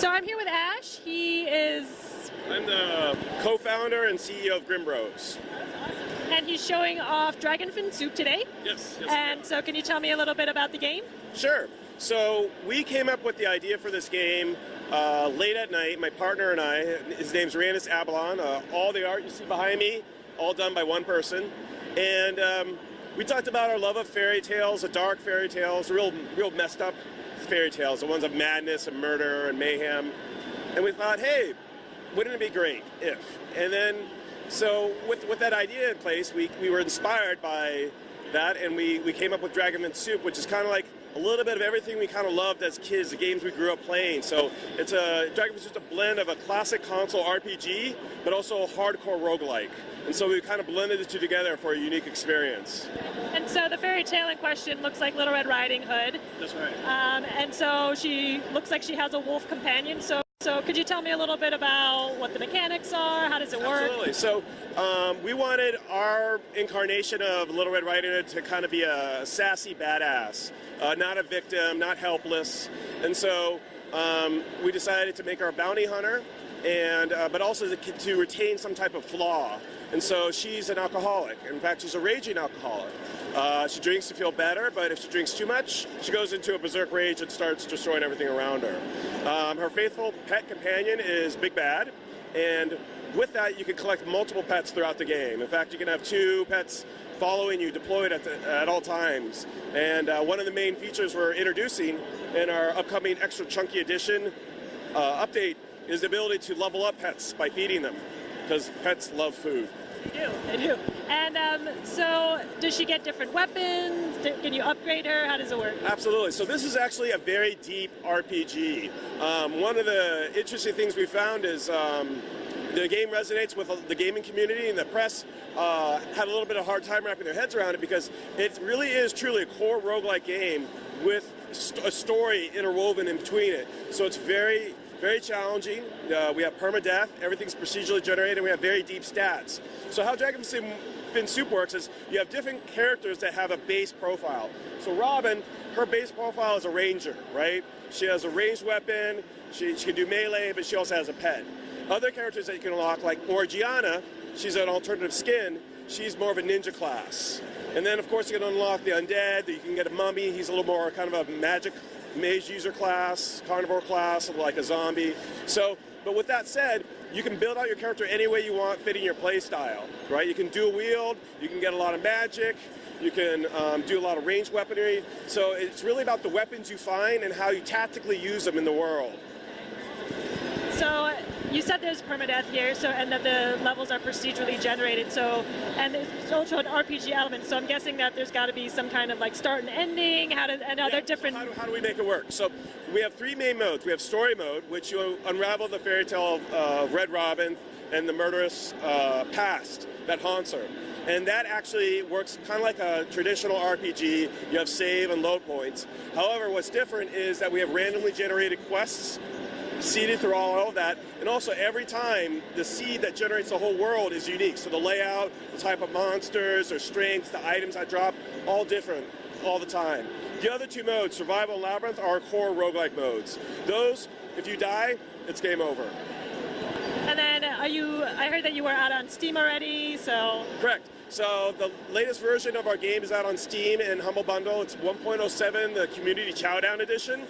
So I'm here with Ash. I'm the co-founder and CEO of Grimm Bros. And he's showing off Dragonfin Soup today. Yes. And so can you tell me a little bit about the game? Sure. So we came up with the idea for this game late at night, my partner and I. His name's Randus Abalon. All the art you see behind me, all done by one person. And we talked about our love of fairy tales, the dark fairy tales, real messed up fairy tales, the ones of madness and murder and mayhem. And we thought, hey, wouldn't it be great if? And then, so with that idea in place, we were inspired by that, and we came up with Dragonfin Soup, which is kind of like a little bit of everything we kind of loved as kids, the games we grew up playing. So Dragonfin Soup's a blend of a classic console RPG, but also a hardcore roguelike. And so we kind of blended the two together for a unique experience. And so the fairy tale in question looks like Little Red Riding Hood. That's right. And so she looks like she has a wolf companion. So could you tell me a little bit about what the mechanics are? How does it work? Absolutely. So we wanted our incarnation of Little Red Riding Hood to kind of be a sassy badass, not a victim, not helpless. And so we decided to make her a bounty hunter, and but also to retain some type of flaw. And so she's an alcoholic. In fact, she's a raging alcoholic. She drinks to feel better, but if she drinks too much, she goes into a berserk rage and starts destroying everything around her. Her faithful pet companion is Big Bad, and with that, you can collect multiple pets throughout the game. In fact, you can have 2 pets following you, deployed at all times. And one of the main features we're introducing in our upcoming Extra Chunky Edition update is the ability to level up pets by feeding them, because pets love food. They do. And so does she get different weapons? Can you upgrade her? How does it work? Absolutely. So this is actually a very deep RPG. One of the interesting things we found is the game resonates with the gaming community, and the press had a little bit of a hard time wrapping their heads around it, because it really is truly a core roguelike game with a story interwoven in between it. So it's very challenging. We have permadeath, everything's procedurally generated, and we have very deep stats. So how Dragonfin Soup works is you have different characters that have a base profile. So Robin, her base profile is a ranger, right? She has a ranged weapon, she can do melee, but she also has a pet. Other characters that you can unlock, like Morgiana, she's an alternative skin, she's more of a ninja class. And then of course you can unlock the undead, you can get a mummy, he's a little more kind of a magic mage user class, carnivore class, like a zombie. So, but with that said, you can build out your character any way you want, fitting your play style, right? You can dual wield, you can get a lot of magic, you can do a lot of ranged weaponry. So it's really about the weapons you find and how you tactically use them in the world. So you said there's permadeath here, and that the levels are procedurally generated. So, and there's also an RPG element. So I'm guessing that there's got to be some kind of like start and ending. Are there different? So how do we make it work? So we have 3 main modes. We have story mode, which you unravel the fairy tale of Red Robin and the murderous past that haunts her. And that actually works kind of like a traditional RPG. You have save and load points. However, what's different is that we have randomly generated quests seeded through all of that, and also every time the seed that generates the whole world is unique. So the layout, the type of monsters or strengths, the items I drop, all different all the time. The other 2 modes, Survival and Labyrinth, are core roguelike modes. Those, if you die, it's game over. And then I heard that you were out on Steam already, so... Correct. So the latest version of our game is out on Steam in Humble Bundle. It's 1.07, the Community Chowdown Edition.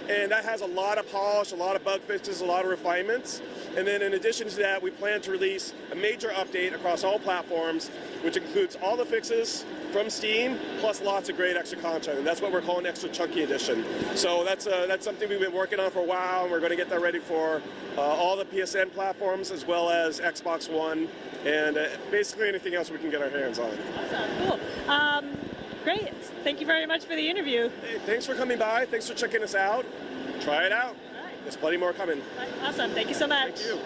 And that has a lot of polish, a lot of bug fixes, a lot of refinements. And then in addition to that, we plan to release a major update across all platforms, which includes all the fixes from Steam, plus lots of great extra content. And that's what we're calling Extra Chunky Edition. So that's something we've been working on for a while, and we're going to get that ready for all the PSN platforms, as well as Xbox One, and basically anything else we can get our hands on. Awesome, cool. Great. Thank you very much for the interview. Hey, thanks for coming by. Thanks for checking us out. Try it out. All right. There's plenty more coming. Awesome. Thank you so much. Thank you.